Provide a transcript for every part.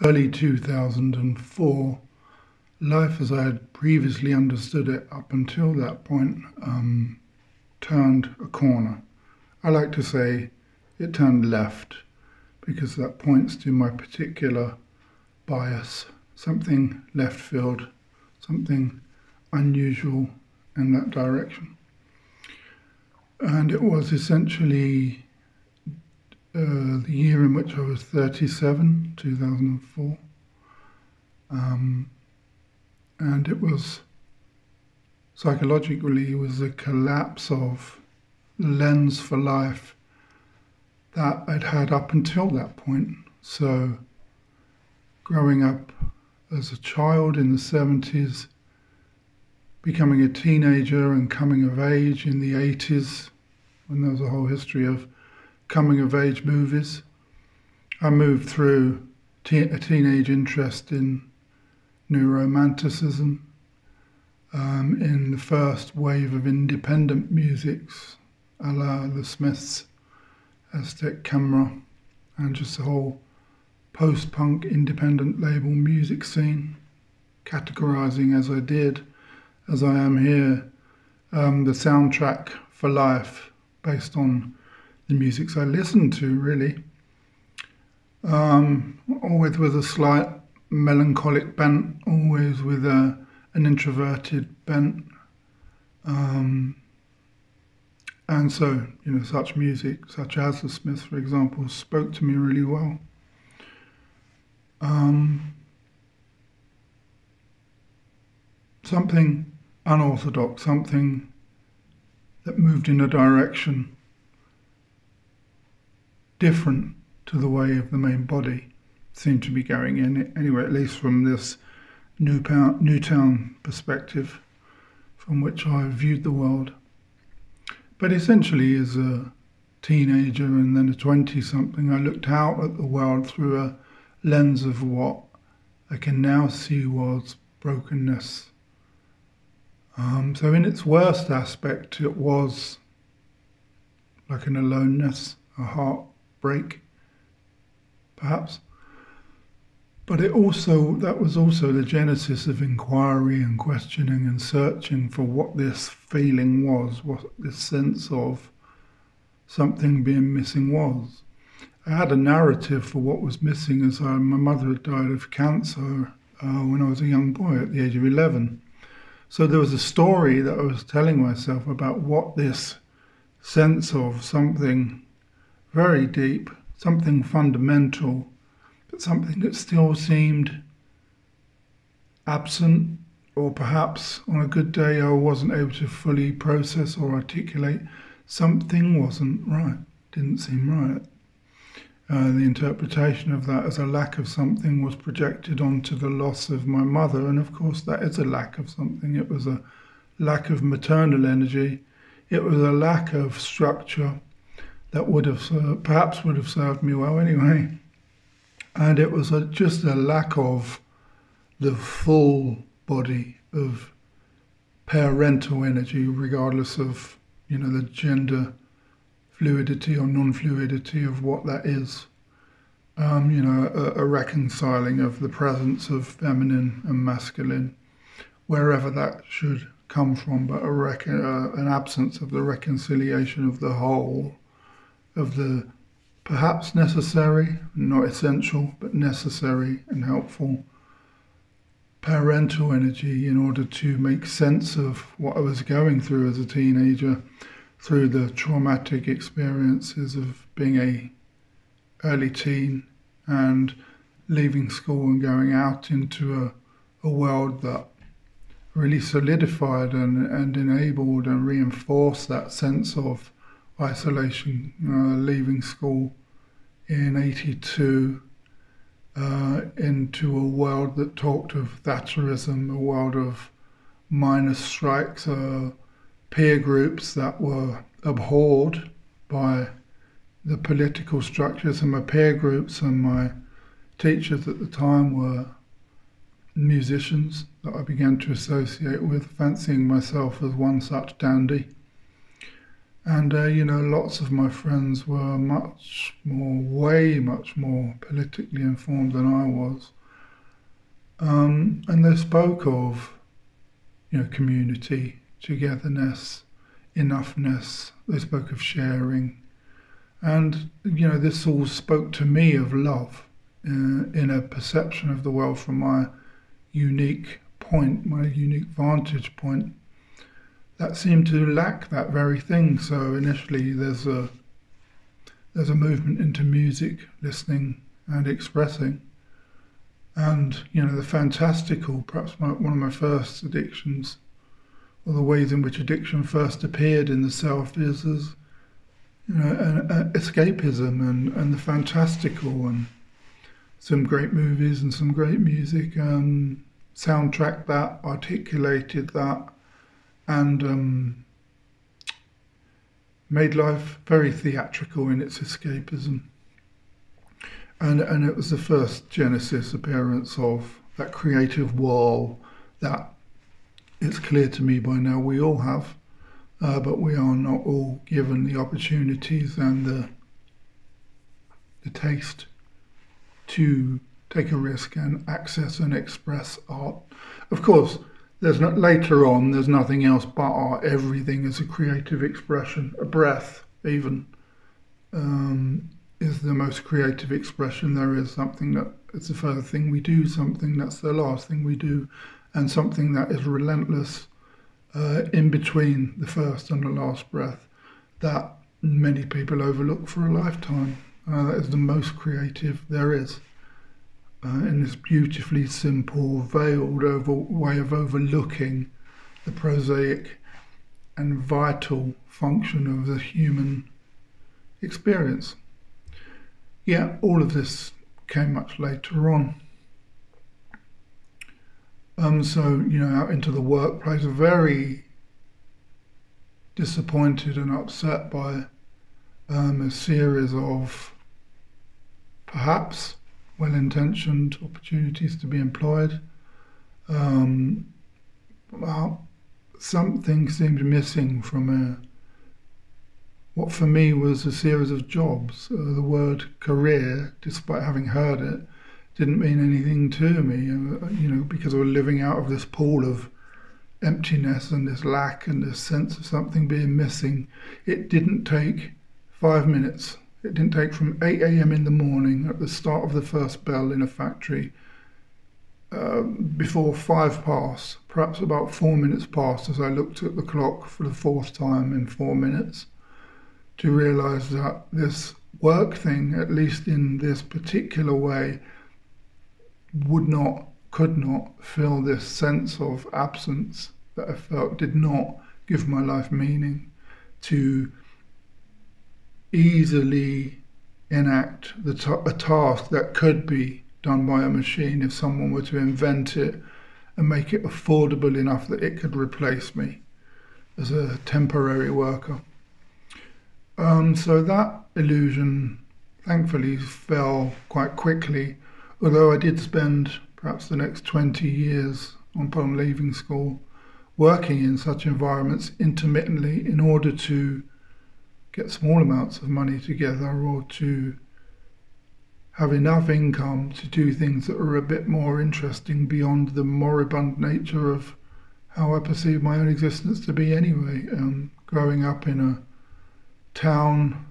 early 2004, life as I had previously understood it up until that point turned a corner. I like to say it turned left because that points to my particular bias, something left field, something unusual in that direction. And it was essentially the year in which I was 37, 2004. And it was, psychologically, it was a collapse of the lens for life that I'd had up until that point. So growing up as a child in the 70s, becoming a teenager and coming of age in the 80s, when there was a whole history of coming of age movies. I moved through a teenage interest in New Romanticism, in the first wave of independent musics, a la the Smiths, Aztec Camera, and just the whole post-punk independent label music scene, categorizing as I did, as I am here, the soundtrack for life based on the musics I listened to, really. Always with a slight melancholic bent, always with an introverted bent. And so, such music, such as the Smiths, for example, spoke to me really well. Something unorthodox, something that moved in a direction different to the way of the main body seemed to be going in, anyway, at least from this Newtown perspective from which I viewed the world. But essentially, as a teenager and then a 20-something, I looked out at the world through a lens of what I can now see was brokenness. So in its worst aspect, it was like an aloneness, a heartbreak, perhaps. But that was also the genesis of inquiry and questioning and searching for what this feeling was, what this sense of something being missing was. I had a narrative for what was missing as my mother had died of cancer when I was a young boy at the age of 11. So there was a story that I was telling myself about what this sense of something very deep, something fundamental, but something that still seemed absent, or perhaps on a good day I wasn't able to fully process or articulate. Something wasn't right, didn't seem right. The interpretation of that as a lack of something was projected onto the loss of my mother, and of course that is a lack of something. It was a lack of maternal energy. It was a lack of structure that perhaps would have served me well anyway. And it was just a lack of the full body of parental energy, regardless of the gender fluidity or non-fluidity of what that is. A reconciling of the presence of feminine and masculine, wherever that should come from, but an absence of the reconciliation of the whole, of the perhaps necessary, not essential, but necessary and helpful parental energy in order to make sense of what I was going through as a teenager, through the traumatic experiences of being a early teen and leaving school and going out into a world that really solidified and enabled and reinforced that sense of isolation. Leaving school in 82 into a world that talked of Thatcherism, a world of miners' strikes, peer groups that were abhorred by the political structures, and my peer groups and my teachers at the time were musicians that I began to associate with, fancying myself as one such dandy. And, lots of my friends were way much more politically informed than I was. And they spoke of, community, togetherness, enoughness. They spoke of sharing. And, this all spoke to me of love in a perception of the world from my unique point, my unique vantage point. That seemed to lack that very thing. So initially there's a movement into music, listening and expressing. And, the fantastical, perhaps one of my first addictions, or the ways in which addiction first appeared in the self is as, escapism and the fantastical, and some great movies and some great music soundtracked that, articulated that, and made life very theatrical in its escapism. And it was the first genesis appearance of that creative wall that it's clear to me by now we all have, but we are not all given the opportunities and the taste to take a risk and access and express art. Of course, later on, there's nothing else but art. Everything is a creative expression. A breath, even, is the most creative expression there is. Something that it's the first thing we do, something that's the last thing we do, and something that is relentless in between the first and the last breath that many people overlook for a lifetime. That is the most creative there is. In this beautifully simple, veiled way of overlooking the prosaic and vital function of the human experience. Yeah, all of this came much later on. So, out into the workplace, very disappointed and upset by a series of perhaps well-intentioned opportunities to be employed. Well, something seemed missing from what for me was a series of jobs. The word career, despite having heard it, didn't mean anything to me, because I was living out of this pool of emptiness and this lack and this sense of something being missing. It didn't take 5 minutes. It didn't take from 8 a.m. in the morning at the start of the first bell in a factory before 5 past, perhaps about 4 minutes past as I looked at the clock for the 4th time in 4 minutes, to realise that this work thing, at least in this particular way, could not fill this sense of absence that I felt did not give my life meaning, to easily enact a task that could be done by a machine if someone were to invent it and make it affordable enough that it could replace me as a temporary worker. So that illusion thankfully fell quite quickly, although I did spend perhaps the next 20 years upon leaving school working in such environments intermittently in order to get small amounts of money together, or to have enough income to do things that are a bit more interesting beyond the moribund nature of how I perceive my own existence to be anyway. Growing up in a town,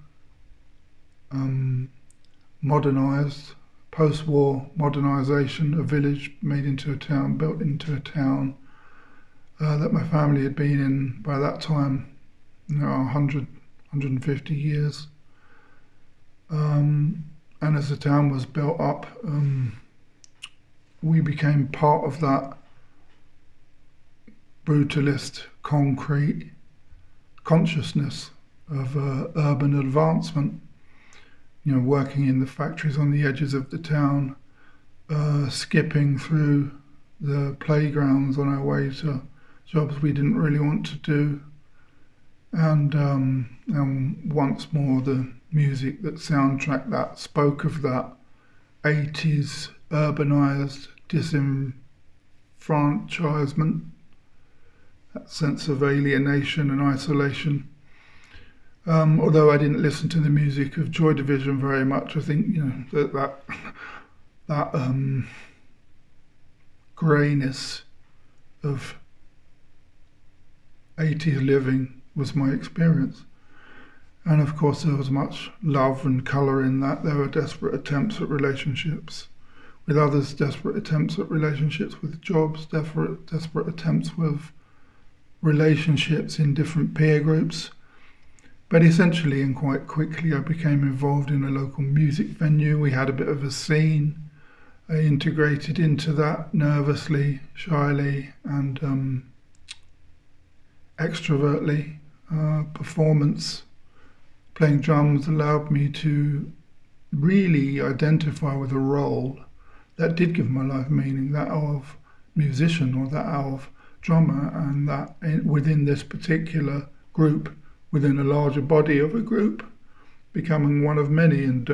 modernised, post-war modernisation, a village made into a town, built into a town that my family had been in by that time, 150 years. And as the town was built up, we became part of that brutalist, concrete consciousness of urban advancement. Working in the factories on the edges of the town, skipping through the playgrounds on our way to jobs we didn't really want to do. And once more the music that soundtracked that spoke of that 80s urbanised disenfranchisement, that sense of alienation and isolation. Although I didn't listen to the music of Joy Division very much, I think that greyness of 80s living was my experience. And of course there was much love and colour in that. There were desperate attempts at relationships with others, desperate attempts at relationships with jobs, desperate attempts with relationships in different peer groups. But essentially and quite quickly I became involved in a local music venue. We had a bit of a scene. I integrated into that nervously, shyly and extrovertly. Performance, playing drums allowed me to really identify with a role that did give my life meaning, that of musician or that of drummer, and that within this particular group, within a larger body of a group, becoming one of many. And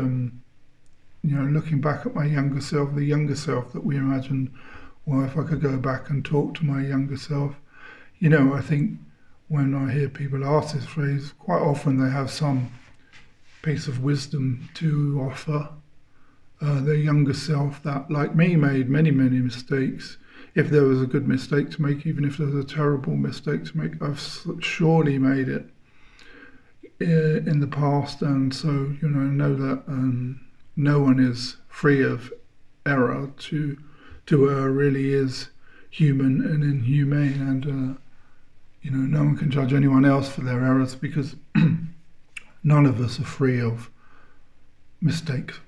looking back at my younger self, the younger self that we imagined, well, if I could go back and talk to my younger self, I think when I hear people ask this phrase, quite often they have some piece of wisdom to offer their younger self that, like me, made many, many mistakes. If there was a good mistake to make, even if there was a terrible mistake to make, I've surely made it in the past. And so, know that no one is free of error. To err really is human and inhumane, and no one can judge anyone else for their errors, because none of us are free of mistakes.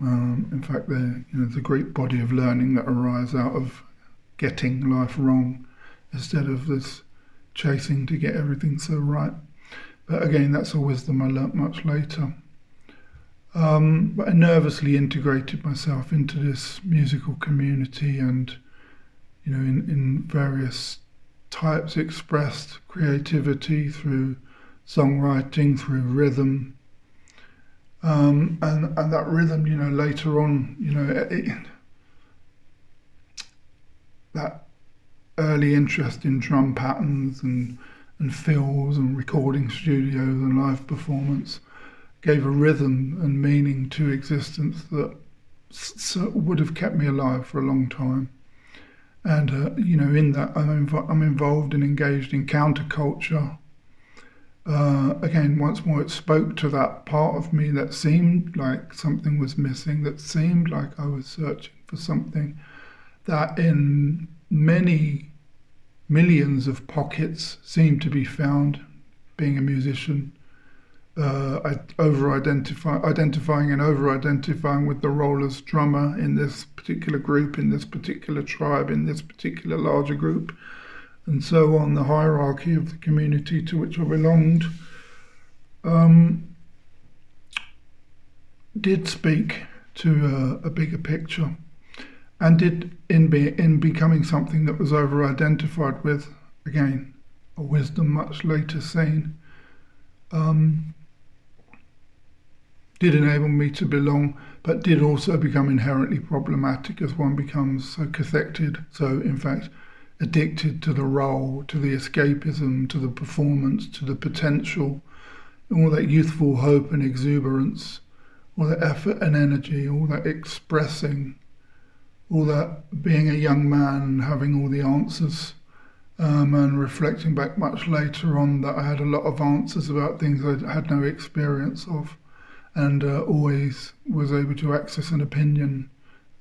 In fact, there's a great body of learning that arises out of getting life wrong instead of this chasing to get everything so right. But again, that's a wisdom I learnt much later. But I nervously integrated myself into this musical community, and in various types expressed creativity through songwriting, through rhythm. And that rhythm, later on, that early interest in drum patterns and fills and recording studios and live performance gave a rhythm and meaning to existence that would have kept me alive for a long time. And in that I'm involved and engaged in counterculture. Again, once more, it spoke to that part of me that seemed like something was missing, that seemed like I was searching for something, that in many millions of pockets seemed to be found being a musician. Identifying and over-identifying with the role as drummer in this particular group, in this particular tribe, in this particular larger group, and so on, the hierarchy of the community to which I belonged, did speak to a bigger picture, and did in becoming something that was over-identified with, again, a wisdom much later seen, did enable me to belong, but did also become inherently problematic as one becomes so cathected, so in fact addicted to the role, to the escapism, to the performance, to the potential, all that youthful hope and exuberance, all that effort and energy, all that expressing, all that being a young man and having all the answers, and reflecting back much later on that I had a lot of answers about things I had no experience of, and always was able to access an opinion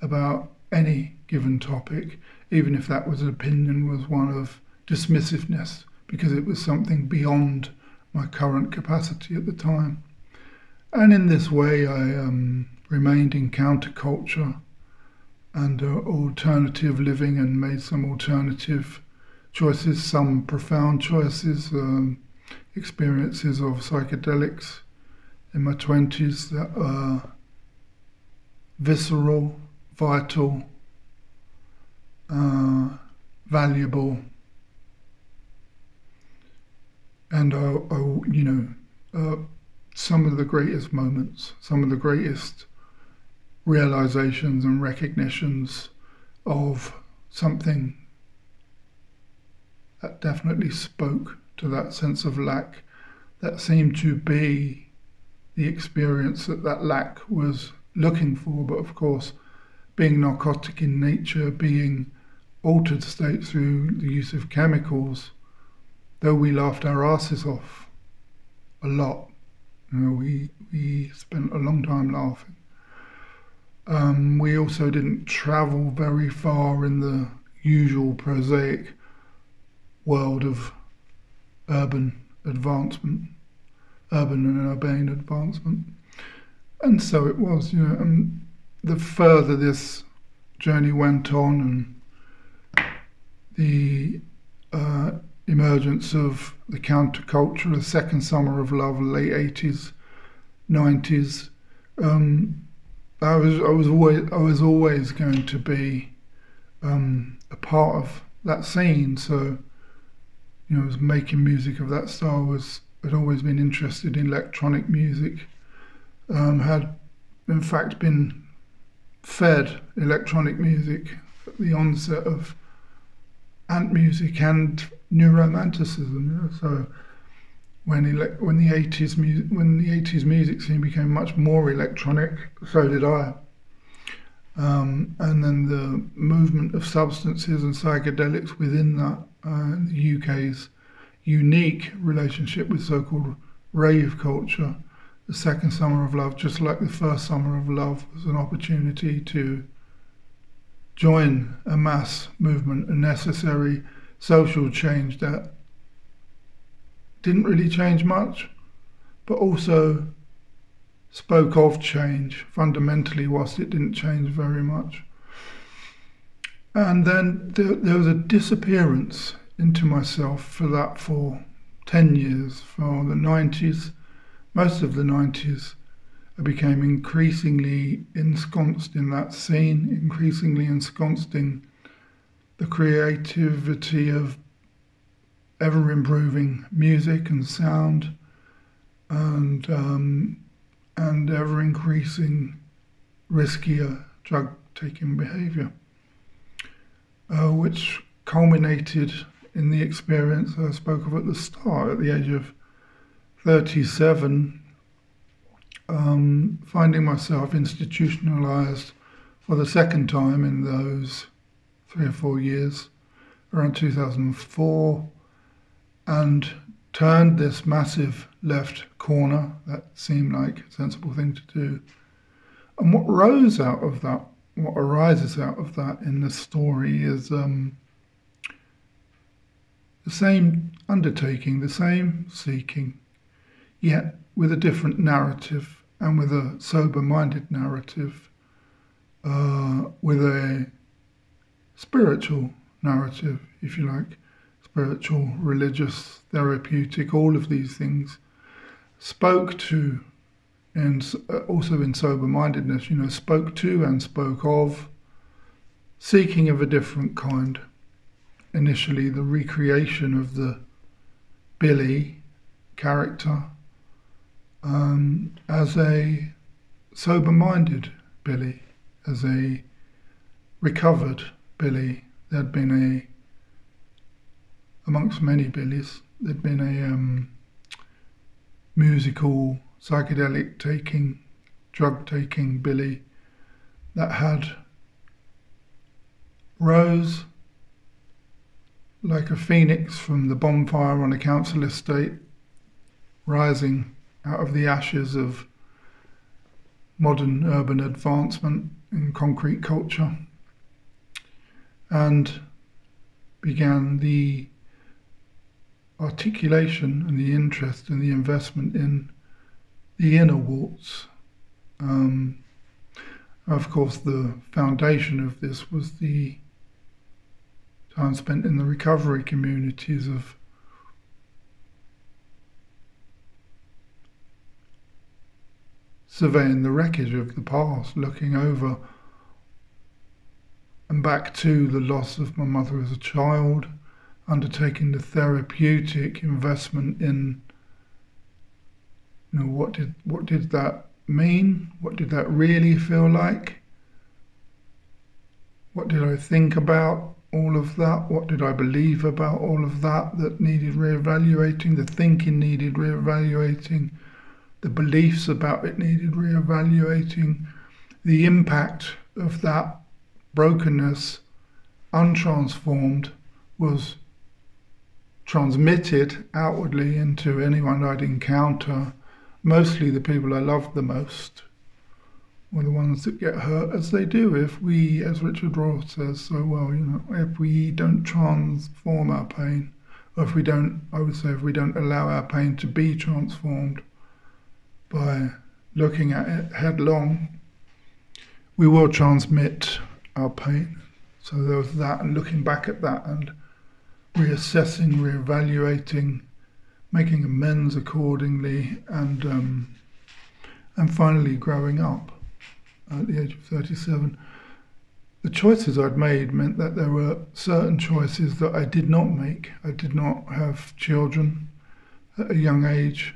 about any given topic, even if that was an opinion was one of dismissiveness, because it was something beyond my current capacity at the time. And in this way I remained in counterculture and alternative living, and made some alternative choices, some profound choices, experiences of psychedelics in my 20s that are visceral, vital, valuable, and some of the greatest moments, some of the greatest realizations and recognitions of something that definitely spoke to that sense of lack that seemed to be the experience that lack was looking for. But of course, being narcotic in nature, being altered state through the use of chemicals, though we laughed our asses off a lot, we spent a long time laughing. We also didn't travel very far in the usual prosaic world of urban advancement, urban and urbane advancement. And so it was, and the further this journey went on, and the emergence of the counterculture, the second summer of love, late 80s, 90s, I was always going to be a part of that scene. So, I was making music of that style. Had always been interested in electronic music. Had in fact been fed electronic music at the onset of ant music and new romanticism. So when the 80s music scene became much more electronic, so did I. And then the movement of substances and psychedelics within that, the UK's unique relationship with so-called rave culture. The second summer of love, just like the first summer of love, was an opportunity to join a mass movement, a necessary social change that didn't really change much, but also spoke of change fundamentally, whilst it didn't change very much. And then there was a disappearance into myself for 10 years, for the 90s. Most of the 90s, I became increasingly ensconced in that scene, increasingly ensconced in the creativity of ever-improving music and sound, and ever-increasing riskier drug-taking behaviour, which culminated in the experience I spoke of at the start, at the age of 37, finding myself institutionalized for the second time in those 3 or 4 years, around 2004, and turned this massive left corner. That seemed like a sensible thing to do. And what arises out of that in the story is the same undertaking, the same seeking, yet with a different narrative, and with a sober-minded narrative, with a spiritual narrative, if you like, spiritual, religious, therapeutic, all of these things spoke to, and also in sober-mindedness, spoke to and spoke of seeking of a different kind. Initially, the recreation of the Billy character as a sober-minded Billy, as a recovered Billy. There'd been amongst many Billies, there'd been a musical, psychedelic-taking, drug-taking Billy that had rose like a phoenix from the bonfire on a council estate, rising out of the ashes of modern urban advancement in concrete culture, and began the articulation and the interest and the investment in the inner waltz. Of course, the foundation of this was the time spent in the recovery communities of surveying the wreckage of the past, looking over and back to the loss of my mother as a child, undertaking the therapeutic investment in, what did that mean? What did that really feel like? What did I think about? all of that? What did I believe about all of that needed reevaluating? The thinking needed reevaluating. The beliefs about it needed reevaluating. The impact of that brokenness, untransformed, was transmitted outwardly into anyone I'd encounter. Mostly the people I loved the most were the ones that get hurt, as they do if we, as Richard Rohr says so well, if we don't transform our pain, or if we don't allow our pain to be transformed by looking at it headlong, we will transmit our pain. So there was that, and looking back at that and reassessing, reevaluating, making amends accordingly, and finally growing up at the age of 37. The choices I'd made meant that there were certain choices that I did not make. I did not have children at a young age,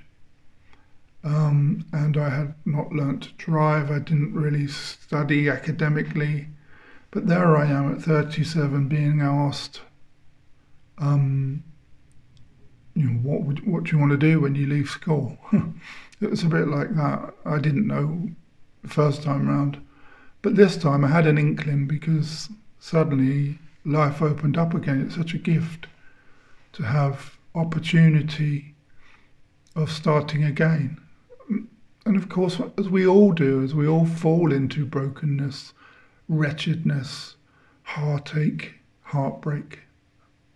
and I had not learnt to drive. I didn't really study academically, but there I am at 37 being asked, what do you want to do when you leave school? It was a bit like that. I didn't know the first time round, but this time I had an inkling, because suddenly life opened up again. It's such a gift to have opportunity of starting again. And of course, as we all do, as we all fall into brokenness, wretchedness, heartache, heartbreak,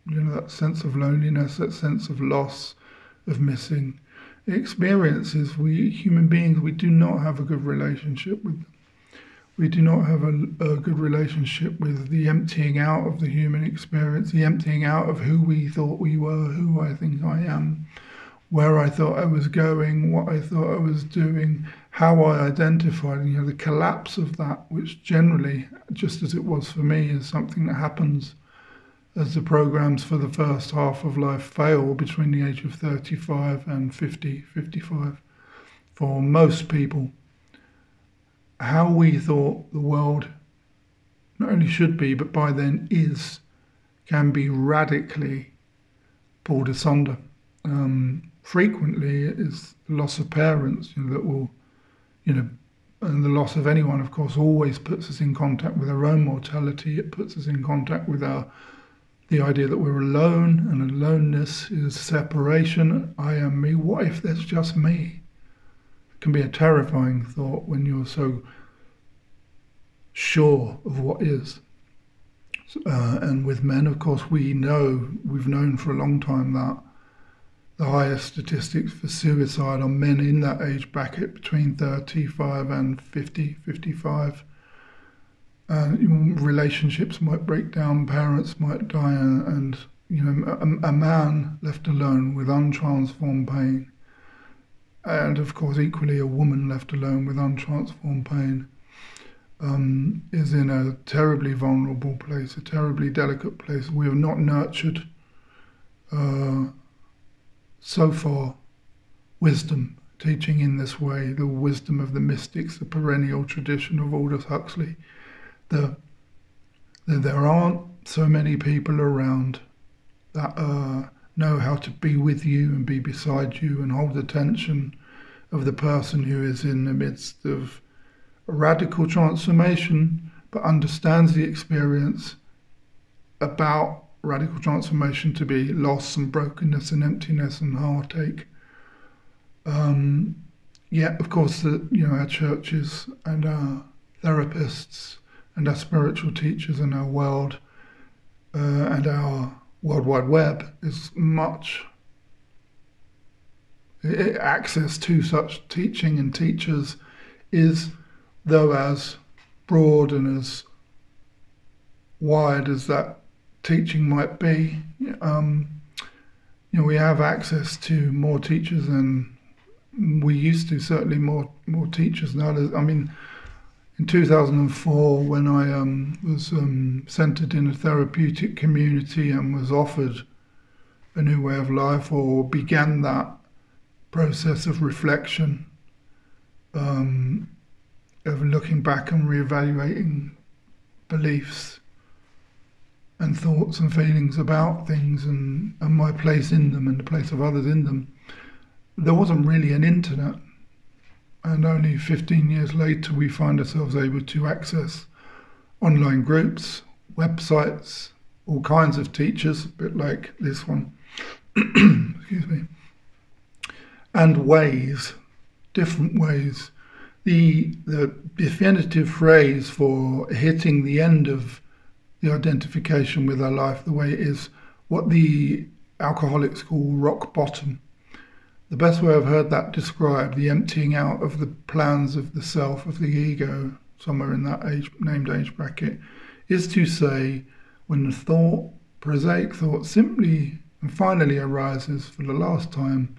that sense of loneliness, that sense of loss, of missing experiences, we human beings, we do not have a good relationship with them. We do not have a good relationship with the emptying out of the human experience, the emptying out of who we thought we were, who I think I am, where I thought I was going, what I thought I was doing, how I identified, the collapse of that, which generally, just as it was for me, is something that happens as the programs for the first half of life fail between the age of 35 and 50, 55. For most people, how we thought the world not only should be, but by then is, can be radically pulled asunder. Frequently it is the loss of parents that will, and the loss of anyone, of course, always puts us in contact with our own mortality. It puts us in contact with the idea that we're alone, and aloneness is separation. I am me. What if there's just me? It can be a terrifying thought when you're so sure of what is. And with men, of course, we've known for a long time that the highest statistics for suicide are men in that age bracket between 35 and 50, 55. Relationships might break down, parents might die, and a man left alone with untransformed pain, and of course equally a woman left alone with untransformed pain, is in a terribly vulnerable place, a terribly delicate place. We have not nurtured so far wisdom, teaching in this way, the wisdom of the mystics, the perennial tradition of Aldous Huxley. There aren't so many people around that know how to be with you and be beside you and hold the tension of the person who is in the midst of a radical transformation, but understands the experience about radical transformation to be loss and brokenness and emptiness and heartache. Yet, of course, our churches and our therapists and our spiritual teachers and our world and our World Wide Web is much access to such teaching and teachers is, though as broad and as wide as that teaching might be, we have access to more teachers than we used to, certainly more teachers now. In 2004, when I was centered in a therapeutic community and was offered a new way of life, or began that process of reflection, of looking back and reevaluating beliefs, and thoughts and feelings about things and my place in them and the place of others in them, there wasn't really an internet. And only 15 years later, we find ourselves able to access online groups, websites, all kinds of teachers, a bit like this one, excuse me, and ways, different ways. The definitive phrase for hitting the end of the identification with our life the way it is, what the alcoholics call rock bottom. The best way I've heard that described, the emptying out of the plans of the self, of the ego, somewhere in that named age bracket, is to say, when the thought, prosaic thought, simply and finally arises for the last time,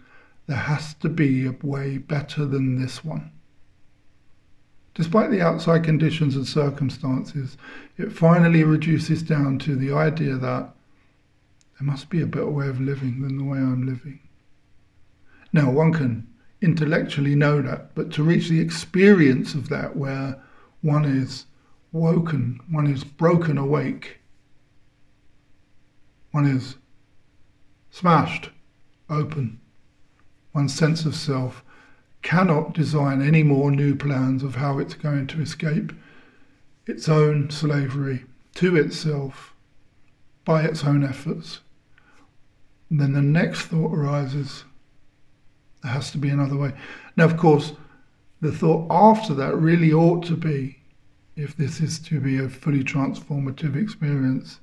there has to be a way better than this one. Despite the outside conditions and circumstances, it finally reduces down to the idea that there must be a better way of living than the way I'm living. Now, one can intellectually know that, but to reach the experience of that where one is woken, one is broken awake, one is smashed open, one's sense of self cannot design any more new plans of how it's going to escape its own slavery to itself by its own efforts. And then the next thought arises, there has to be another way. Now, of course, the thought after that really ought to be, if this is to be a fully transformative experience,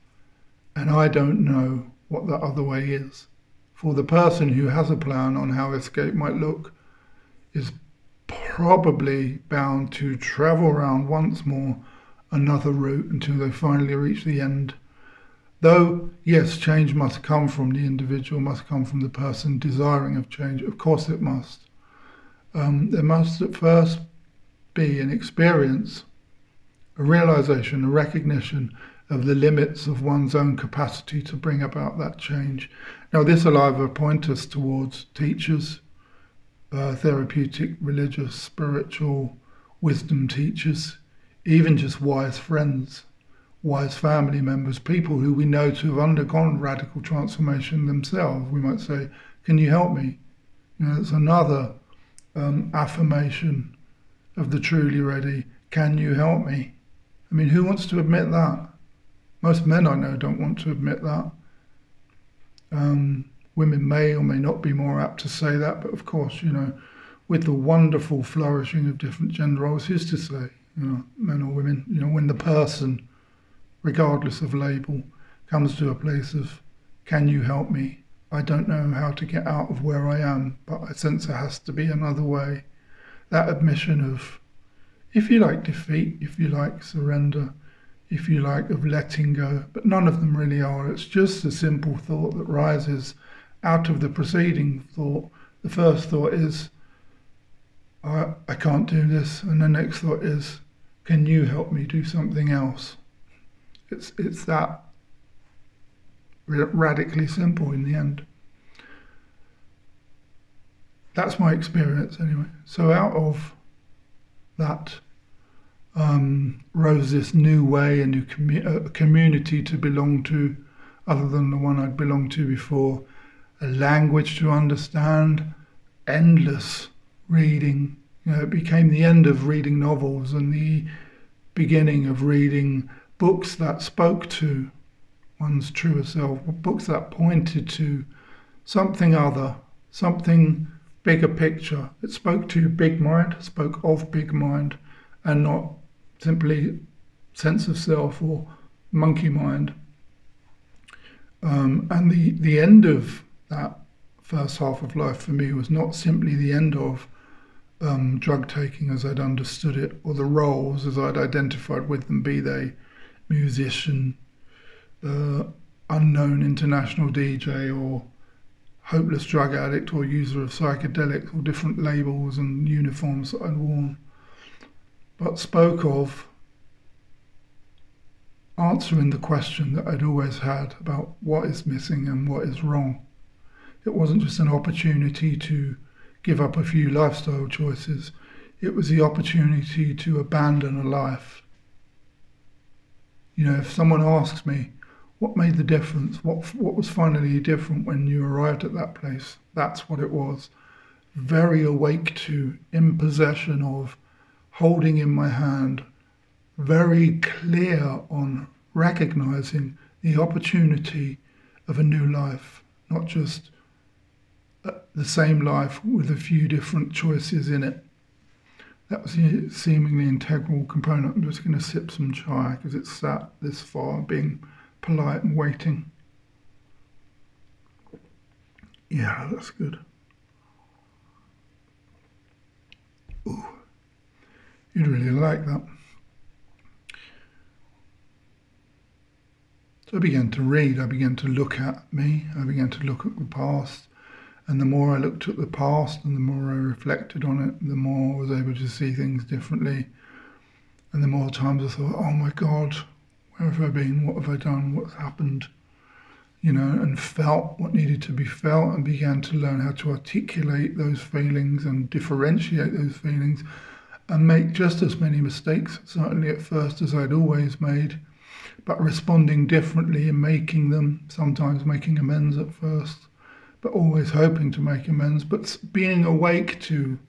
and I don't know what that other way is. For the person who has a plan on how escape might look is probably bound to travel around once more another route until they finally reach the end. Though, yes, change must come from the individual, must come from the person desiring of change. Of course it must. There must at first be an experience, a realization, a recognition of the limits of one's own capacity to bring about that change. Now, this will either point us towards teachers, therapeutic, religious, spiritual, wisdom teachers, even just wise friends, wise family members, people who we know to have undergone radical transformation themselves. We might say, can you help me? You know, it's another affirmation of the truly ready. Can you help me? I mean, who wants to admit that? Most men I know don't want to admit that. Women may or may not be more apt to say that, but of course, you know, with the wonderful flourishing of different gender roles, who's to say, you know, men or women, you know, when the person, regardless of label, comes to a place of, can you help me? I don't know how to get out of where I am, but I sense there has to be another way. That admission of, if you like, defeat, if you like, surrender, if you like, of letting go, but none of them really are. It's just a simple thought that rises out of the preceding thought. The first thought is, I can't do this, and the next thought is, can you help me do something else? It's that radically simple in the end. That's my experience anyway. So out of that rose this new way, a new community to belong to, other than the one I'd belonged to before, a language to understand, endless reading. You know, it became the end of reading novels and the beginning of reading books that spoke to one's truer self, books that pointed to something other, something bigger picture. It spoke to big mind, spoke of big mind, and not simply sense of self or monkey mind. And the end of that first half of life for me was not simply the end of drug taking as I'd understood it, or the roles as I'd identified with them, be they musician, unknown international DJ, or hopeless drug addict, or user of psychedelics, or different labels and uniforms that I'd worn, but spoke of answering the question that I'd always had about what is missing and what is wrong. It wasn't just an opportunity to give up a few lifestyle choices. It was the opportunity to abandon a life. You know, if someone asks me, What made the difference? What was finally different when you arrived at that place? That's what it was. Very awake to, in possession of, holding in my hand, very clear on recognizing the opportunity of a new life, not just the same life with a few different choices in it. That was the seemingly integral component. I'm just going to sip some chai because it's sat this far, being polite and waiting. Yeah, that's good. Ooh, you'd really like that. So I began to read, I began to look at me, I began to look at the past. And the more I looked at the past and the more I reflected on it, the more I was able to see things differently. And the more times I thought, oh my God, where have I been? What have I done? What's happened? And felt what needed to be felt and began to learn how to articulate those feelings and differentiate those feelings and make just as many mistakes, certainly at first, as I'd always made, but responding differently and making them, sometimes making amends at first, but always hoping to make amends, but being awake to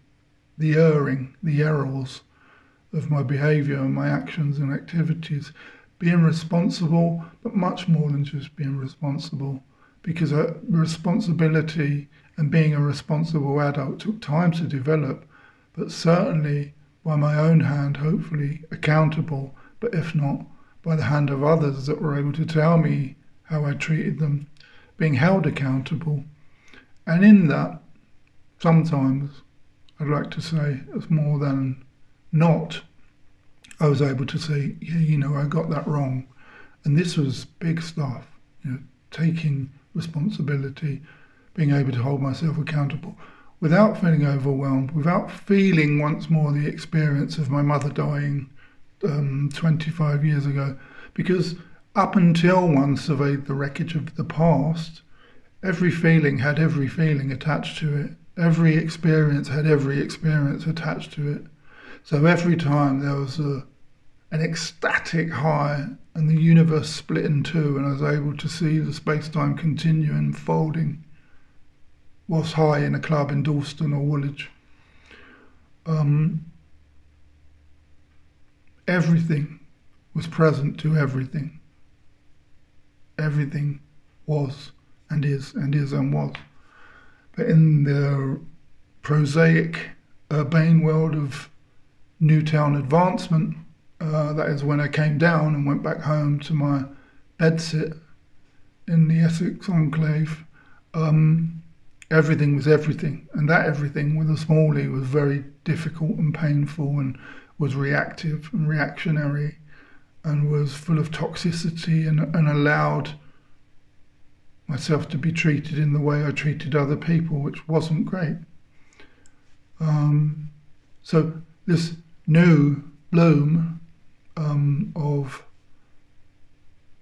the erring, the errors of my behavior and my actions and activities, being responsible, but much more than just being responsible, because responsibility and being a responsible adult took time to develop, but certainly by my own hand, hopefully accountable, but if not, by the hand of others that were able to tell me how I treated them, being held accountable. And in that, sometimes, I'd like to say, as more than not, I was able to say, yeah, I got that wrong. And this was big stuff, taking responsibility, being able to hold myself accountable without feeling overwhelmed, without feeling once more the experience of my mother dying 25 years ago. Because up until one surveyed the wreckage of the past, every feeling had every feeling attached to it. Every experience had every experience attached to it. So every time there was an ecstatic high and the universe split in two and I was able to see the space-time continue unfolding whilst high in a club in Dalston or Woolwich. Everything was present to everything. Everything was and is and was. But in the prosaic, urbane world of Newtown advancement, that is when I came down and went back home to my bedsit in the Essex enclave, everything was everything. And that everything with a small e was very difficult and painful and was reactive and reactionary and was full of toxicity and allowed myself to be treated in the way I treated other people, which wasn't great. So this new bloom of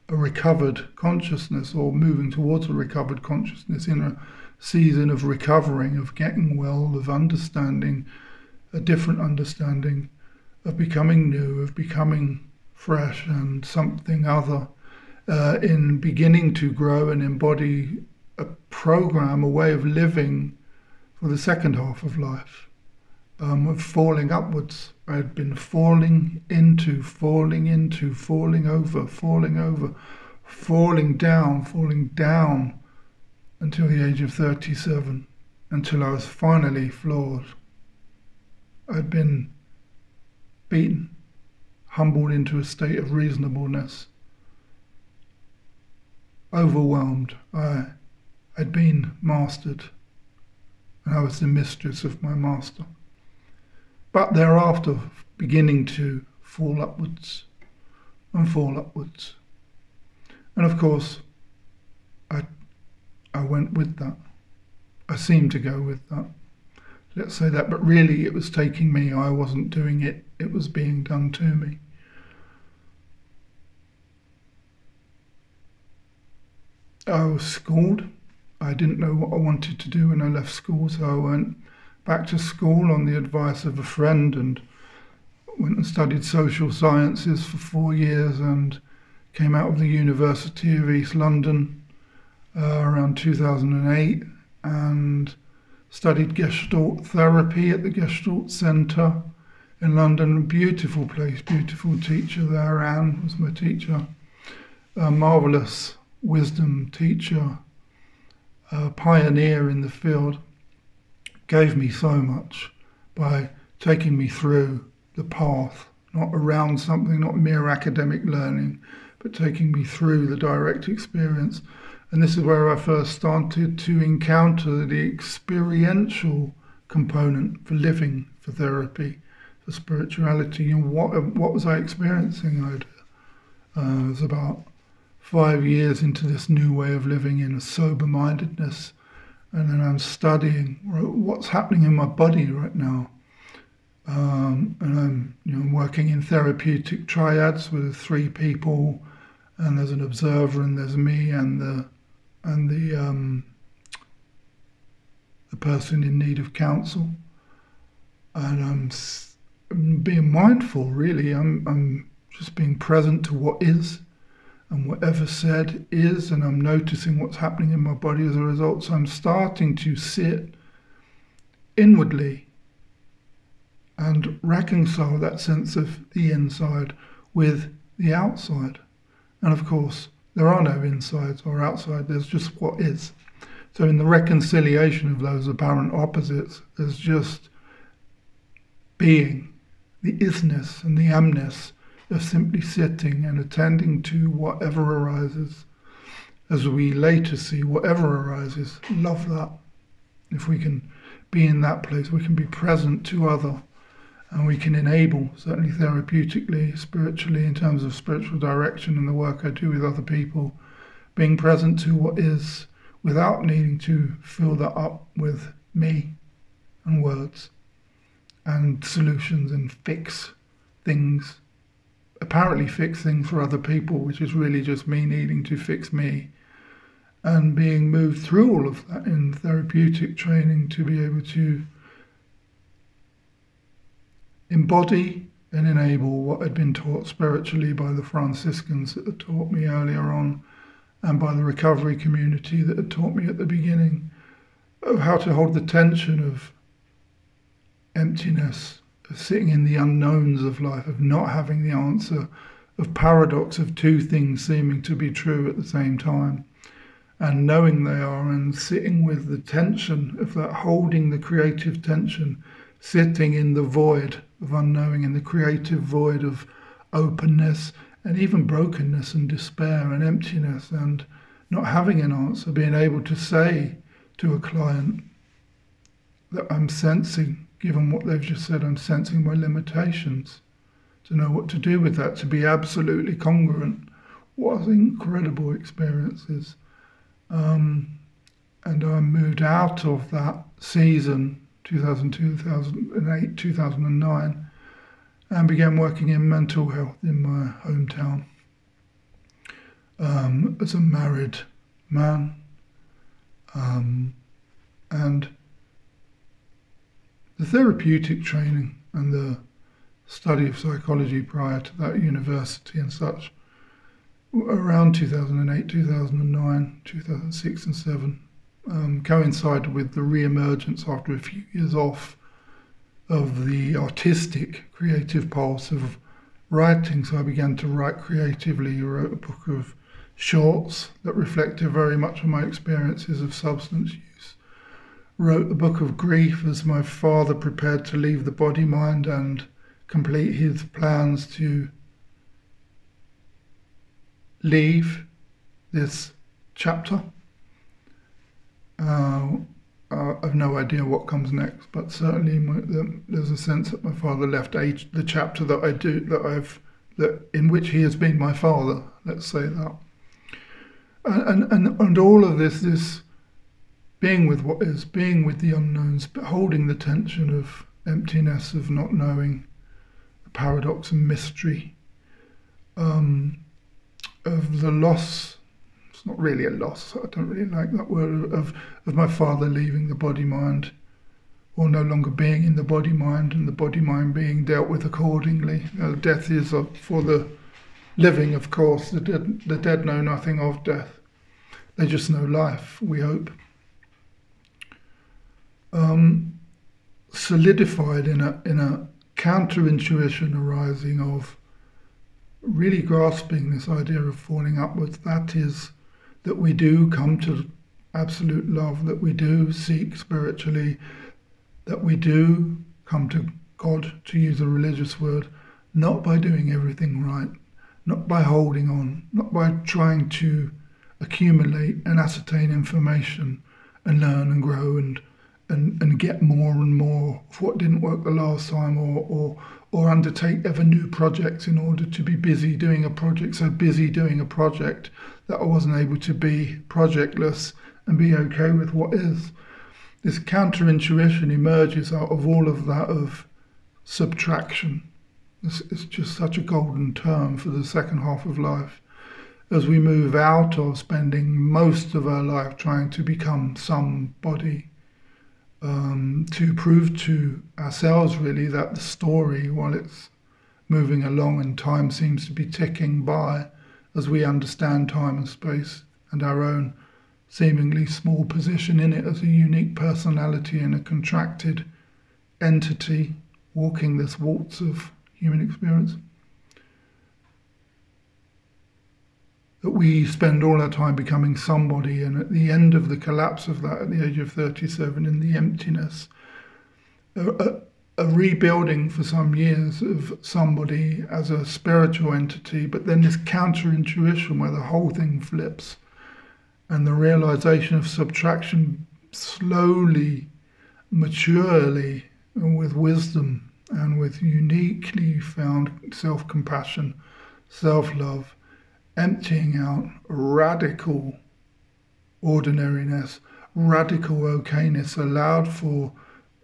a recovered consciousness, or moving towards a recovered consciousness in a season of recovering, of getting well, of understanding, a different understanding, of becoming new, of becoming fresh and something other, in beginning to grow and embody a program, a way of living for the second half of life, of falling upwards. I had been falling into, falling over, falling down until the age of 37, until I was finally floored. I'd been beaten, humbled into a state of reasonableness, overwhelmed. I'd been mastered, and I was the mistress of my master. But thereafter, beginning to fall upwards. And of course, I went with that. I seemed to go with that. Let's say that, but really it was taking me. I wasn't doing it. It was being done to me. I was schooled. I didn't know what I wanted to do when I left school, so I went back to school on the advice of a friend and went and studied social sciences for 4 years and came out of the University of East London around 2008 and studied Gestalt therapy at the Gestalt Centre in London. A beautiful place, beautiful teacher there. Anne was my teacher. A marvellous wisdom teacher, a pioneer in the field. Gave me so much by taking me through the path, not around something, not mere academic learning, but taking me through the direct experience. And this is where I first started to encounter the experiential component for living, for therapy, for spirituality. And what was I experiencing? I was about 5 years into this new way of living in a sober-mindedness. And then I'm studying what's happening in my body right now. And I'm working in therapeutic triads with 3 people, and there's an observer, and there's me, and the person in need of counsel. And I'm being mindful, really. I'm just being present to what is, and whatever said is, and I'm noticing what's happening in my body as a result. So I'm starting to sit inwardly and reconcile that sense of the inside with the outside. And of course, there are no insides or outside, there's just what is. So in the reconciliation of those apparent opposites, there's just being, the isness and the amness of simply sitting and attending to whatever arises. As we later see, whatever arises, love that. If we can be in that place, we can be present to other, and we can enable, certainly therapeutically, spiritually, in terms of spiritual direction and the work I do with other people, being present to what is without needing to fill that up with me and words and solutions and apparently fix things for other people, which is really just me needing to fix me, and being moved through all of that in therapeutic training to be able to embody and enable what had been taught spiritually by the Franciscans that had taught me earlier on, and by the recovery community that had taught me at the beginning, of how to hold the tension of emptiness, of sitting in the unknowns of life, of not having the answer, of paradox of 2 things seeming to be true at the same time, and knowing they are, and sitting with the tension of that, holding the creative tension, sitting in the void of unknowing, in the creative void of openness, and even brokenness and despair and emptiness, and not having an answer, being able to say to a client that I'm sensing, given what they've just said, I'm sensing my limitations, to know what to do with that, to be absolutely congruent. What incredible experiences. And I moved out of that season, 2002, 2008, 2009, and began working in mental health in my hometown as a married man. And the therapeutic training and the study of psychology prior to that, university and such, around 2008, 2009, 2006 and 2007, coincided with the re-emergence after a few years off of the artistic, creative pulse of writing. So I began to write creatively. I wrote a book of shorts that reflected very much on my experiences of substance use. Wrote a book of grief as my father prepared to leave the body-mind and complete his plans to leave this chapter. I've no idea what comes next, but certainly there's a sense that my father left the chapter in which he has been my father. Let's say that, and all of this being with what is, being with the unknowns, but holding the tension of emptiness, of not knowing, the paradox and mystery, of the loss. It's not really a loss, I don't really like that word, of my father leaving the body-mind, or no longer being in the body-mind, and the body-mind being dealt with accordingly. Death is for the living, of course. The dead know nothing of death. They just know life, we hope. Solidified in a counter-intuition arising of really grasping this idea of falling upwards. That is, that we do come to absolute love, that we do seek spiritually, that we do come to God, to use a religious word, not by doing everything right, not by holding on, not by trying to accumulate and ascertain information and learn and grow and get more and more of what didn't work the last time, or undertake ever new projects in order to be busy doing a project, so busy doing a project that I wasn't able to be projectless and be okay with what is. This counter-intuition emerges out of all of that of subtraction. It's just such a golden term for the second half of life. As we move out of spending most of our life trying to become somebody, to prove to ourselves really that the story, while it's moving along and time seems to be ticking by, as we understand time and space and our own seemingly small position in it as a unique personality and a contracted entity walking this waltz of human experience, that we spend all our time becoming somebody, and at the end of the collapse of that, at the age of 37, in the emptiness, a rebuilding for some years of somebody as a spiritual entity, but then this counter-intuition where the whole thing flips, and the realization of subtraction slowly, maturely, and with wisdom, and with uniquely found self-compassion, self-love, emptying out radical ordinariness, radical okayness, allowed for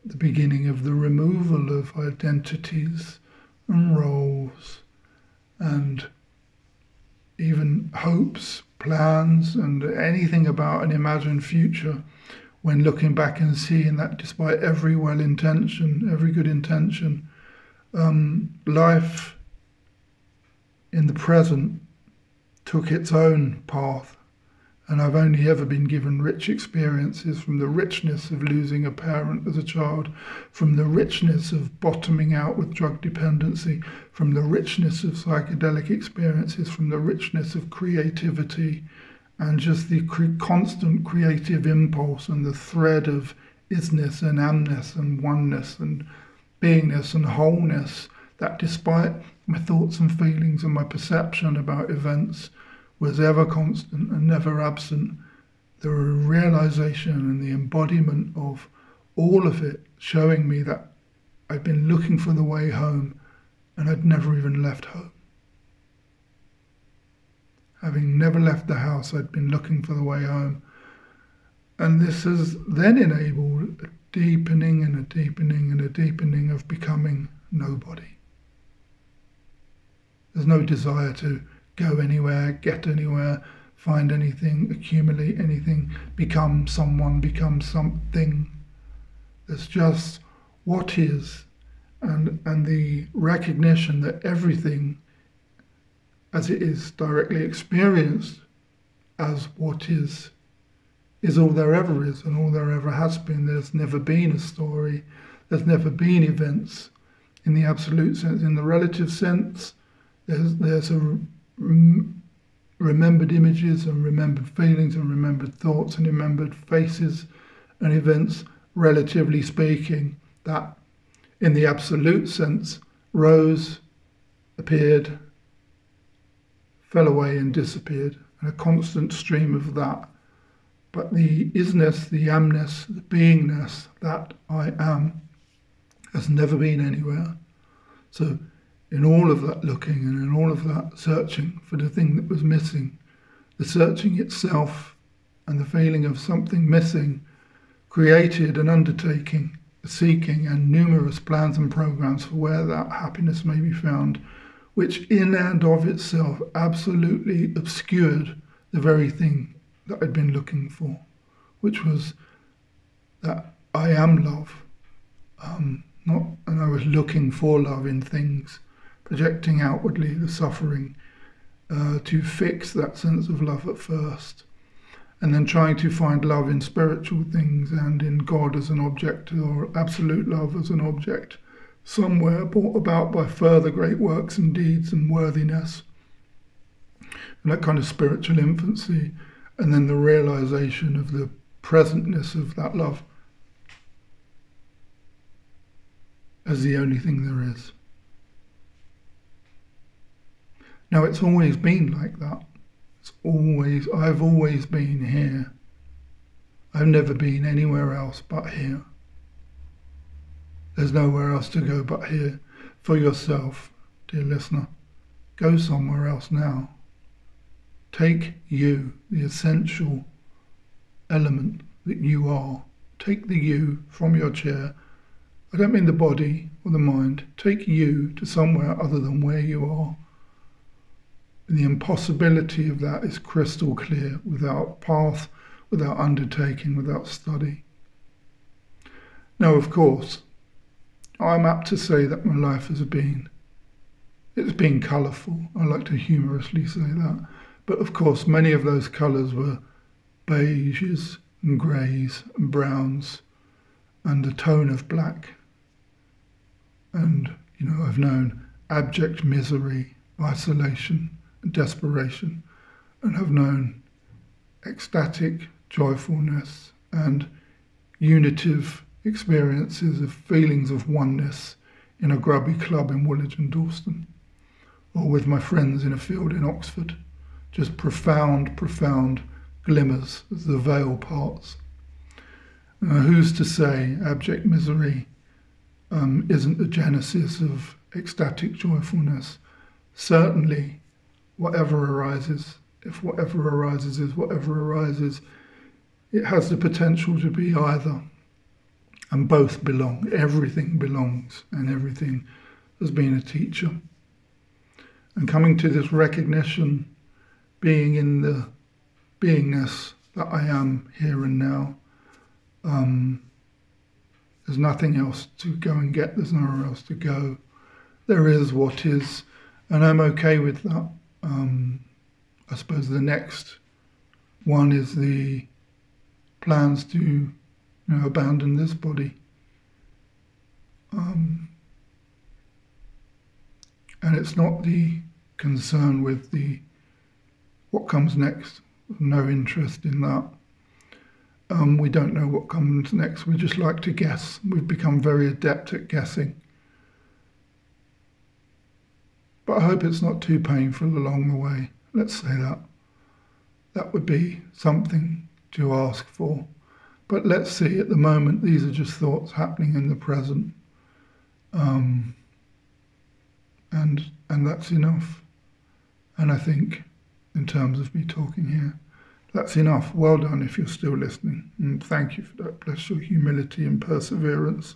the beginning of the removal of identities and roles and even hopes, plans, and anything about an imagined future, when looking back and seeing that despite every well intention, every good intention, life in the present took its own path, and I've only ever been given rich experiences from the richness of losing a parent as a child, from the richness of bottoming out with drug dependency, from the richness of psychedelic experiences, from the richness of creativity, and just the constant creative impulse and the thread of isness and amness and oneness and beingness and wholeness, that despite my thoughts and feelings and my perception about events was ever constant and never absent, the realization and the embodiment of all of it showing me that I'd been looking for the way home and I'd never even left home. Having never left the house, I'd been looking for the way home. And this has then enabled a deepening and a deepening and a deepening of becoming nobody. There's no desire to go anywhere, get anywhere, find anything, accumulate anything, become someone, become something. There's just what is, and the recognition that everything as it is directly experienced as what is all there ever is and all there ever has been. There's never been a story, there's never been events in the absolute sense. In the relative sense, there's a remembered images and remembered feelings and remembered thoughts and remembered faces and events, relatively speaking, that in the absolute sense rose, appeared, fell away and disappeared, and a constant stream of that. But the isness, the amness, the beingness that I am has never been anywhere. So in all of that looking and in all of that searching for the thing that was missing, the searching itself and the feeling of something missing created an undertaking, a seeking, and numerous plans and programs for where that happiness may be found, which in and of itself absolutely obscured the very thing that I'd been looking for, which was that I am love. And I was looking for love in things, projecting outwardly the suffering to fix that sense of love at first, and then trying to find love in spiritual things and in God as an object, or absolute love as an object, somewhere brought about by further great works and deeds and worthiness, and that kind of spiritual infancy, and then the realization of the presentness of that love as the only thing there is. Now, it's always been like that. I've always been here. I've never been anywhere else but here. There's nowhere else to go but here. For yourself, dear listener, go somewhere else now. Take you, the essential element that you are. Take the you from your chair. I don't mean the body or the mind. Take you to somewhere other than where you are. And the impossibility of that is crystal clear, without path, without undertaking, without study. Now, of course, I'm apt to say that my life has been, it's been colourful. I like to humorously say that. But of course, many of those colours were beiges and greys and browns and a tone of black. And, I've known abject misery, isolation, and desperation, and have known ecstatic joyfulness and unitive experiences of feelings of oneness in a grubby club in Woolwich and Dalston, or with my friends in a field in Oxford. Just profound glimmers as the veil parts. Who's to say abject misery isn't the genesis of ecstatic joyfulness? Certainly, whatever arises, if whatever arises is whatever arises, it has the potential to be either, and both belong. Everything belongs, and everything has been a teacher. And coming to this recognition, being in the beingness that I am here and now, there's nothing else to go and get, there's nowhere else to go. There is what is, and I'm okay with that. I suppose the next one is the plans to abandon this body. And it's not the concern with what comes next. No interest in that. We don't know what comes next. We just like to guess. We've become very adept at guessing. But I hope it's not too painful along the way. Let's say that. That would be something to ask for. But let's see, at the moment, these are just thoughts happening in the present. And that's enough. And I think, in terms of me talking here, that's enough. Well done if you're still listening. And thank you for that. Bless your humility and perseverance.